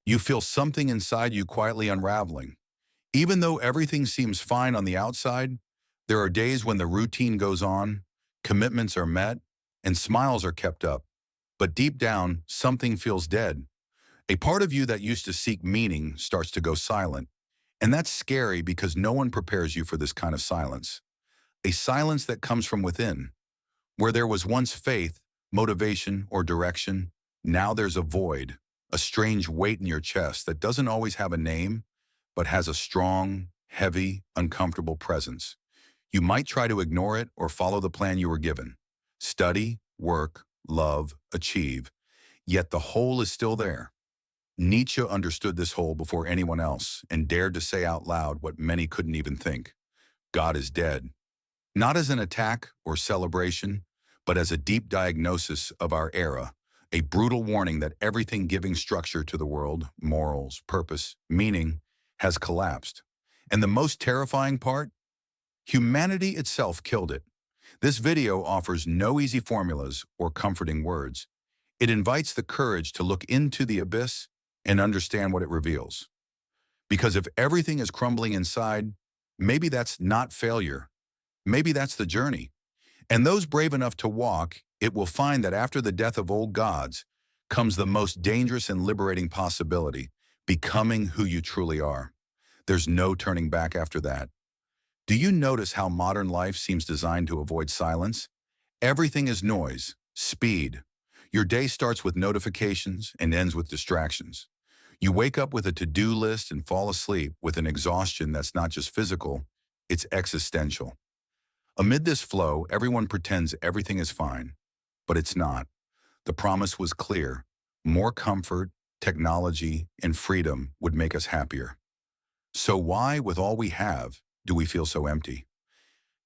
You feel something inside you quietly unraveling. Even though everything seems fine on the outside, there are days when the routine goes on, commitments are met, and smiles are kept up. But deep down, something feels dead. A part of you that used to seek meaning starts to go silent. And that's scary because no one prepares you for this kind of silence. A silence that comes from within. Where there was once faith, motivation, or direction, now there's a void, a strange weight in your chest that doesn't always have a name, but has a strong, heavy, uncomfortable presence. You might try to ignore it or follow the plan you were given. Study, work, love, achieve. Yet the hole is still there. Nietzsche understood this hole before anyone else and dared to say out loud what many couldn't even think. God is dead. Not as an attack or celebration, but as a deep diagnosis of our era, a brutal warning that everything giving structure to the world, morals, purpose, meaning, has collapsed. And the most terrifying part? Humanity itself killed it. This video offers no easy formulas or comforting words. It invites the courage to look into the abyss and understand what it reveals. Because if everything is crumbling inside, maybe that's not failure. Maybe that's the journey. And those brave enough to walk, it will find that after the death of old gods comes the most dangerous and liberating possibility, becoming who you truly are. There's no turning back after that. Do you notice how modern life seems designed to avoid silence? Everything is noise, speed. Your day starts with notifications and ends with distractions. You wake up with a to-do list and fall asleep with an exhaustion that's not just physical, it's existential. Amid this flow, everyone pretends everything is fine, but it's not. The promise was clear. More comfort, technology, and freedom would make us happier. So why, with all we have, do we feel so empty?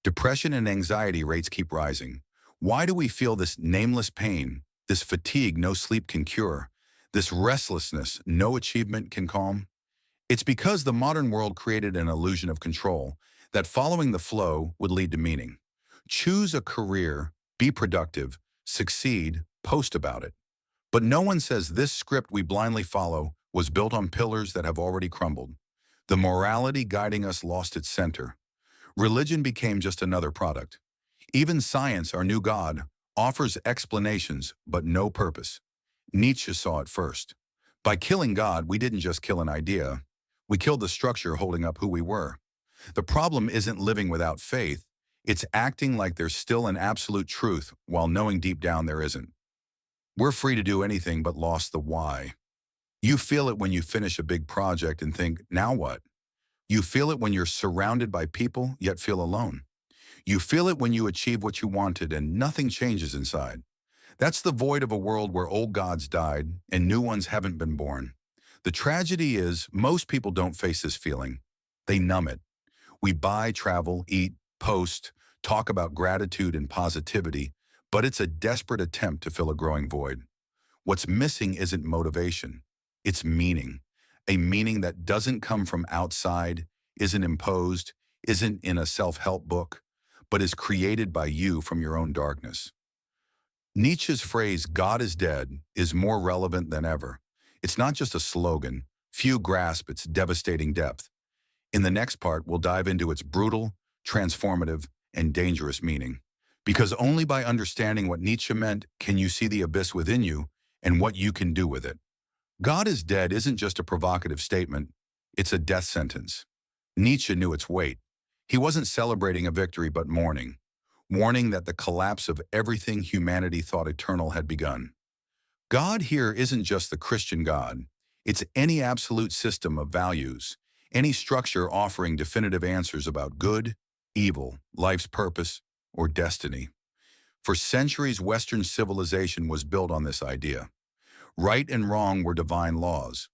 Depression and anxiety rates keep rising. Why do we feel this nameless pain, this fatigue no sleep can cure, this restlessness no achievement can calm? It's because the modern world created an illusion of control, that following the flow would lead to meaning. Choose a career, be productive, succeed, post about it. But no one says this script we blindly follow was built on pillars that have already crumbled. The morality guiding us lost its center. Religion became just another product. Even science, our new god, offers explanations but no purpose. Nietzsche saw it first. By killing God, we didn't just kill an idea. We killed the structure holding up who we were. The problem isn't living without faith. It's acting like there's still an absolute truth while knowing deep down there isn't. We're free to do anything but lost the why. You feel it when you finish a big project and think, now what? You feel it when you're surrounded by people yet feel alone. You feel it when you achieve what you wanted and nothing changes inside. That's the void of a world where old gods died and new ones haven't been born. The tragedy is most people don't face this feeling. They numb it. We buy, travel, eat, post, talk about gratitude and positivity, but it's a desperate attempt to fill a growing void. What's missing isn't motivation, it's meaning. A meaning that doesn't come from outside, isn't imposed, isn't in a self-help book, but is created by you from your own darkness. Nietzsche's phrase, God is dead, is more relevant than ever. It's not just a slogan. Few grasp its devastating depth. In the next part, we'll dive into its brutal, transformative, and dangerous meaning. Because only by understanding what Nietzsche meant can you see the abyss within you and what you can do with it. God is dead isn't just a provocative statement, it's a death sentence. Nietzsche knew its weight. He wasn't celebrating a victory but mourning, warning that the collapse of everything humanity thought eternal had begun. God here isn't just the Christian God, it's any absolute system of values, any structure offering definitive answers about good, evil, life's purpose, or destiny. For centuries, Western civilization was built on this idea. Right and wrong were divine laws.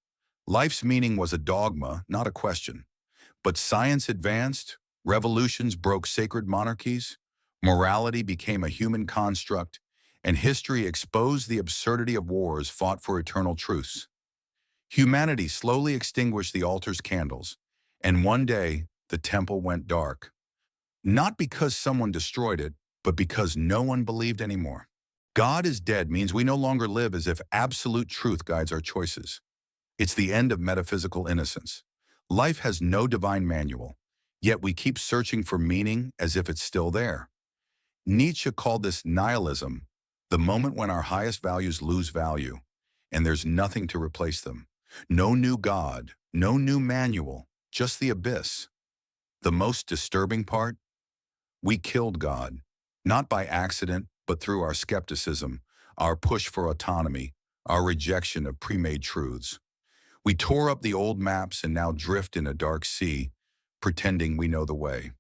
Life's meaning was a dogma, not a question. But science advanced, revolutions broke sacred monarchies, morality became a human construct, and history exposed the absurdity of wars fought for eternal truths. Humanity slowly extinguished the altar's candles, and one day the temple went dark. Not because someone destroyed it, but because no one believed anymore. God is dead means we no longer live as if absolute truth guides our choices. It's the end of metaphysical innocence. Life has no divine manual, yet we keep searching for meaning as if it's still there. Nietzsche called this nihilism, the moment when our highest values lose value, and there's nothing to replace them. No new God, no new manual, just the abyss. The most disturbing part? We killed God, not by accident, but through our skepticism, our push for autonomy, our rejection of pre-made truths. We tore up the old maps and now drift in a dark sea, pretending we know the way.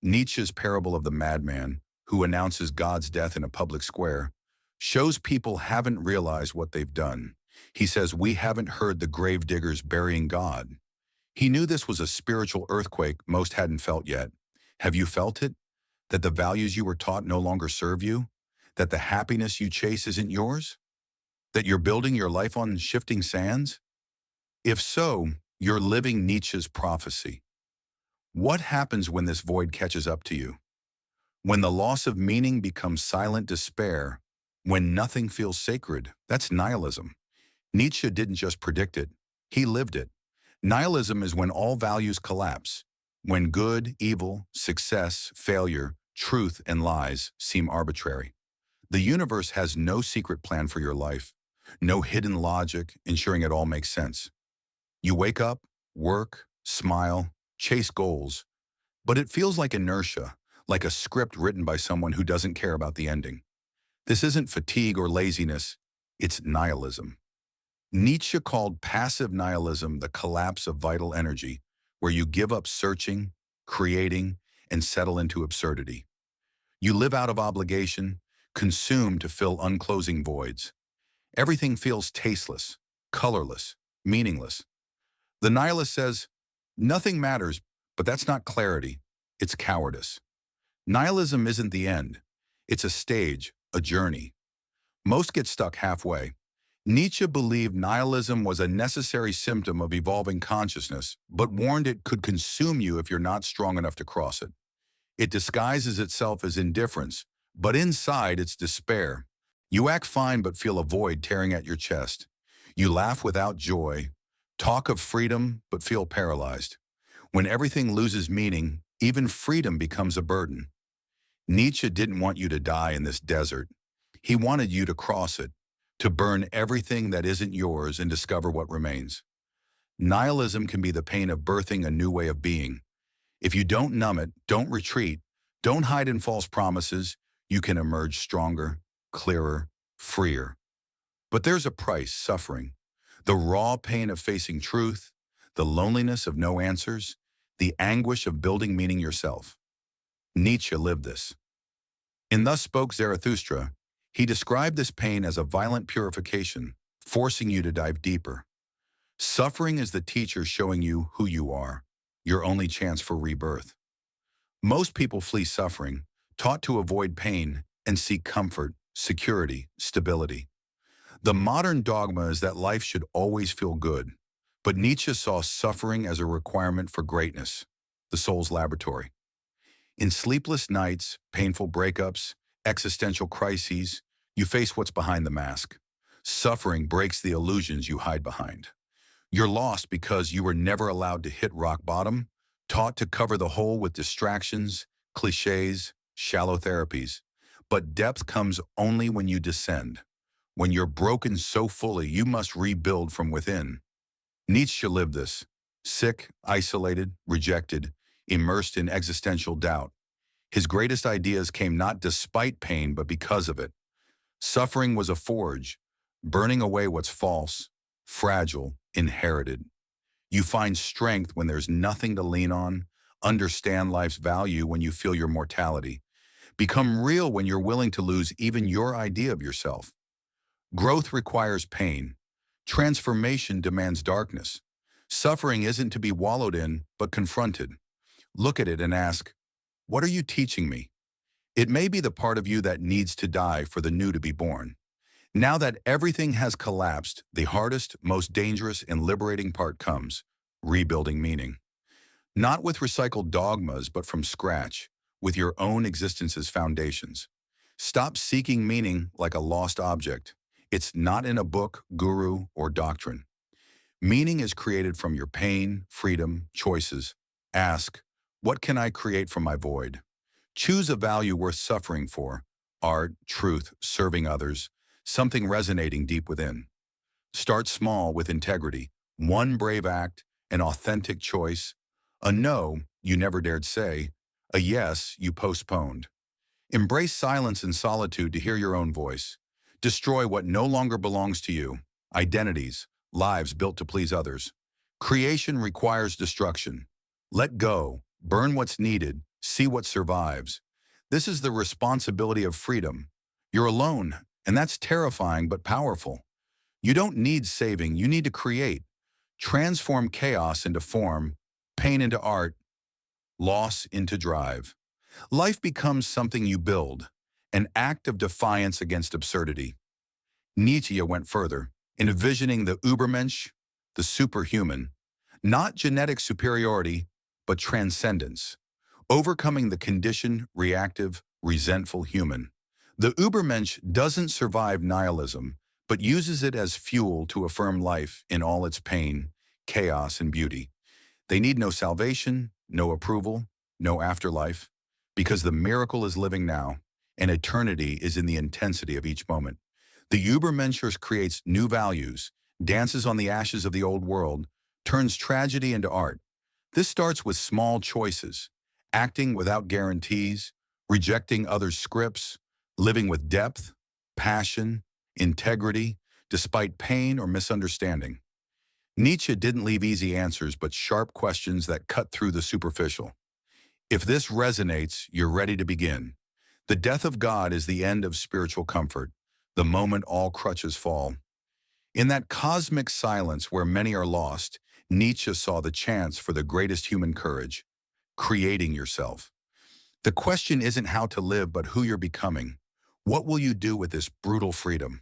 Nietzsche's parable of the madman, who announces God's death in a public square, shows people haven't realized what they've done. He says we haven't heard the gravediggers burying God. He knew this was a spiritual earthquake most hadn't felt yet. Have you felt it? That the values you were taught no longer serve you? That the happiness you chase isn't yours? That you're building your life on shifting sands? If so, you're living Nietzsche's prophecy. What happens when this void catches up to you? When the loss of meaning becomes silent despair, when nothing feels sacred, that's nihilism. Nietzsche didn't just predict it, he lived it. Nihilism is when all values collapse, when good, evil, success, failure, truth, and lies seem arbitrary. The universe has no secret plan for your life, no hidden logic ensuring it all makes sense. You wake up, work, smile, chase goals, but it feels like inertia, like a script written by someone who doesn't care about the ending. This isn't fatigue or laziness, it's nihilism. Nietzsche called passive nihilism the collapse of vital energy, where you give up searching, creating, and settle into absurdity. You live out of obligation, consumed to fill unclosing voids. Everything feels tasteless, colorless, meaningless. The nihilist says, nothing matters, but that's not clarity, it's cowardice. Nihilism isn't the end. It's a stage, a journey. Most get stuck halfway. Nietzsche believed nihilism was a necessary symptom of evolving consciousness, but warned it could consume you if you're not strong enough to cross it. It disguises itself as indifference, but inside it's despair. You act fine but feel a void tearing at your chest. You laugh without joy, talk of freedom but feel paralyzed. When everything loses meaning, even freedom becomes a burden. Nietzsche didn't want you to die in this desert. He wanted you to cross it, to burn everything that isn't yours and discover what remains. Nihilism can be the pain of birthing a new way of being. If you don't numb it, don't retreat, don't hide in false promises, you can emerge stronger, clearer, freer. But there's a price, suffering. The raw pain of facing truth, the loneliness of no answers, the anguish of building meaning yourself. Nietzsche lived this. In Thus Spoke Zarathustra, he described this pain as a violent purification, forcing you to dive deeper. Suffering is the teacher showing you who you are, your only chance for rebirth. Most people flee suffering, taught to avoid pain and seek comfort, security, stability. The modern dogma is that life should always feel good, but Nietzsche saw suffering as a requirement for greatness, the soul's laboratory. In sleepless nights, painful breakups, existential crises, you face what's behind the mask. Suffering breaks the illusions you hide behind. You're lost because you were never allowed to hit rock bottom, taught to cover the hole with distractions, cliches, shallow therapies. But depth comes only when you descend. When you're broken so fully, you must rebuild from within. Nietzsche lived this. Sick, isolated, rejected, immersed in existential doubt. His greatest ideas came not despite pain, but because of it. Suffering was a forge, burning away what's false, fragile, inherited. You find strength when there's nothing to lean on, understand life's value when you feel your mortality, become real when you're willing to lose even your idea of yourself. Growth requires pain. Transformation demands darkness. Suffering isn't to be wallowed in, but confronted. Look at it and ask, what are you teaching me? It may be the part of you that needs to die for the new to be born. Now that everything has collapsed, the hardest, most dangerous, and liberating part comes, rebuilding meaning. Not with recycled dogmas, but from scratch, with your own existence's foundations. Stop seeking meaning like a lost object. It's not in a book, guru, or doctrine. Meaning is created from your pain, freedom, choices. Ask, what can I create from my void? Choose a value worth suffering for: art, truth, serving others, something resonating deep within. Start small with integrity. One brave act, an authentic choice, a no you never dared say, a yes you postponed. Embrace silence and solitude to hear your own voice. Destroy what no longer belongs to you. Identities, lives built to please others. Creation requires destruction. Let go, burn what's needed, see what survives. This is the responsibility of freedom. You're alone, and that's terrifying but powerful. You don't need saving, you need to create. Transform chaos into form, pain into art, loss into drive. Life becomes something you build, an act of defiance against absurdity. Nietzsche went further, envisioning the Übermensch, the superhuman, not genetic superiority, but transcendence, overcoming the conditioned, reactive, resentful human. The Übermensch doesn't survive nihilism, but uses it as fuel to affirm life in all its pain, chaos, and beauty. They need no salvation, no approval, no afterlife, because the miracle is living now, and eternity is in the intensity of each moment. The Übermensch creates new values, dances on the ashes of the old world, turns tragedy into art. This starts with small choices: acting without guarantees, rejecting others' scripts, living with depth, passion, integrity, despite pain or misunderstanding. Nietzsche didn't leave easy answers, but sharp questions that cut through the superficial. If this resonates, you're ready to begin. The death of God is the end of spiritual comfort, the moment all crutches fall. In that cosmic silence where many are lost, Nietzsche saw the chance for the greatest human courage: creating yourself. The question isn't how to live, but who you're becoming. What will you do with this brutal freedom?